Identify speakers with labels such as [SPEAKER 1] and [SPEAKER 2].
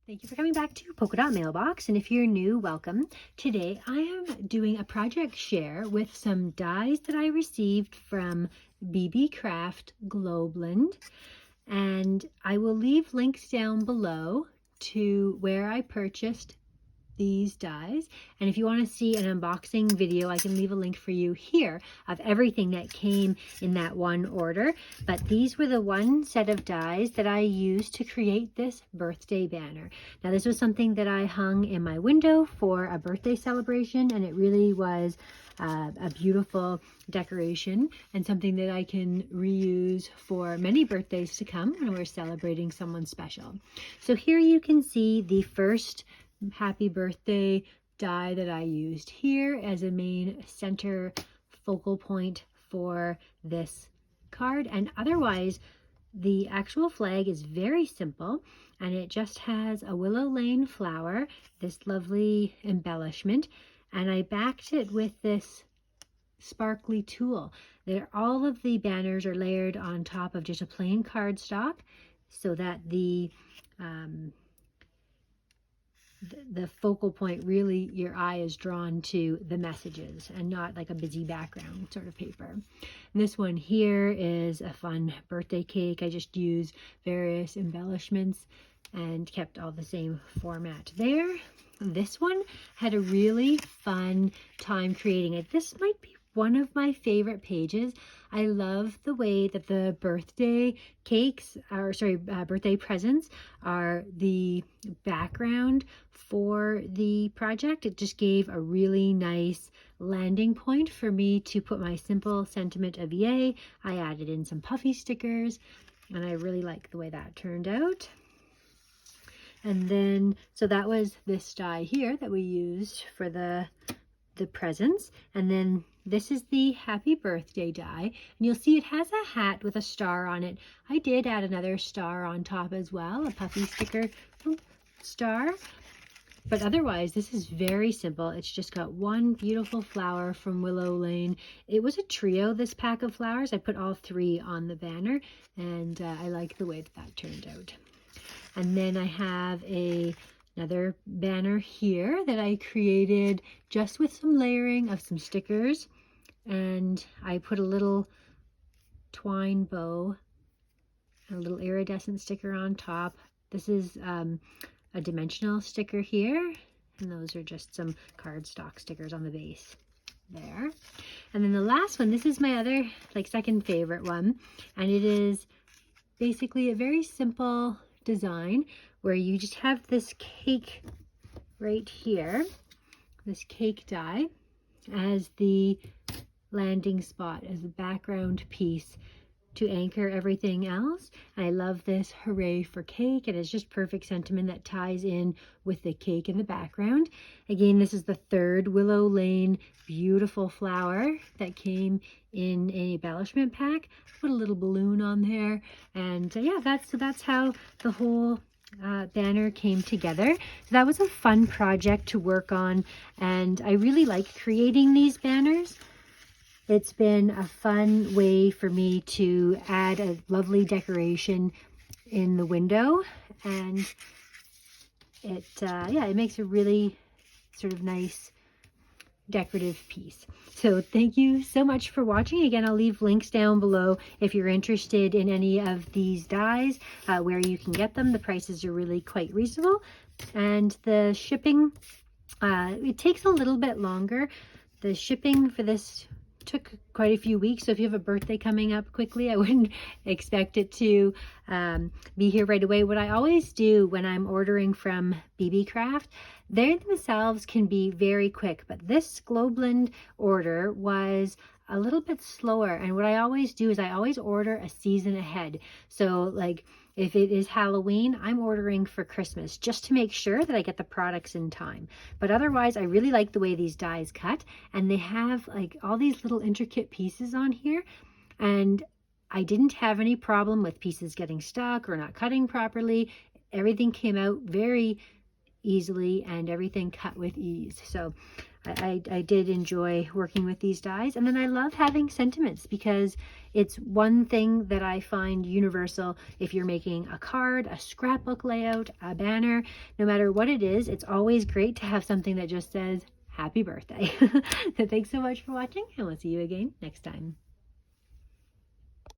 [SPEAKER 1] Thank you for coming back to Polka Dot Mailbox, and if you're new, welcome. Today I am doing a project share with some dies that I received from BeeBeeCraft Globeland, and I will leave links down below to where I purchased these dies, and if you want to see an unboxing video, I can leave a link for you here of everything that came in that one order. But these were the one set of dies that I used to create this birthday banner. Now this was something that I hung in my window for a birthday celebration, and it really was a beautiful decoration and something that I can reuse for many birthdays to come when we're celebrating someone special. So here you can see the first happy birthday die that I used here as a main center focal point for this card, and otherwise the actual flag is very simple, and it just has a willow lane flower, this lovely embellishment, and I backed it with this sparkly tulle. All of the banners are layered on top of just a plain cardstock so that the focal point, really your eye is drawn to the messages and not like a busy background sort of paper. And this one here is a fun birthday cake. I just used various embellishments and kept all the same format there. This one had a really fun time creating it. This might be one of my favorite pages. I love the way that the birthday cakes, birthday presents are the background for the project. It just gave a really nice landing point for me to put my simple sentiment of yay. I added in some puffy stickers, and I really like the way that turned out. And then, so that was this die here that we used for the presents. And then this is the happy birthday die, and you'll see it has a hat with a star on it. I did add another star on top as well, a puffy sticker star. But otherwise, this is very simple. It's just got one beautiful flower from Willow Lane. It was a trio, this pack of flowers. I put all three on the banner, and I like the way that turned out. And then I have another banner here that I created just with some layering of some stickers, and I put a little twine bow, a little iridescent sticker on top. This is a dimensional sticker here, and those are just some cardstock stickers on the base there. And then the last one, this is my other second favorite one, and it is basically a very simple design where you just have this cake right here, this cake die as the landing spot, as a background piece to anchor everything else. And I love this hooray for cake. It is just perfect sentiment that ties in with the cake in the background. Again, this is the third Willow Lane beautiful flower that came in an embellishment pack. Put a little balloon on there, and yeah, that's how the whole banner came together. So that was a fun project to work on, and I really like creating these banners. It's been a fun way for me to add a lovely decoration in the window, and it makes a really sort of nice decorative piece. So thank you so much for watching. Again, I'll leave links down below if you're interested in any of these dies, where you can get them. The prices are really quite reasonable, and the shipping, it takes a little bit longer. The shipping for this took quite a few weeks, so if you have a birthday coming up quickly, I wouldn't expect it to be here right away. What I always do when I'm ordering from BeeBeeCraft, they themselves can be very quick, but this Globeland order was a little bit slower, and what I always do is I always order a season ahead. So if it is Halloween, I'm ordering for Christmas just to make sure that I get the products in time. But otherwise, I really like the way these dies cut, and they have all these little intricate pieces on here, and I didn't have any problem with pieces getting stuck or not cutting properly. Everything came out very easily, and everything cut with ease. So I did enjoy working with these dies. And then I love having sentiments because it's one thing that I find universal. If you're making a card, a scrapbook layout, a banner, no matter what it is, it's always great to have something that just says happy birthday. So thanks so much for watching, and we'll see you again next time.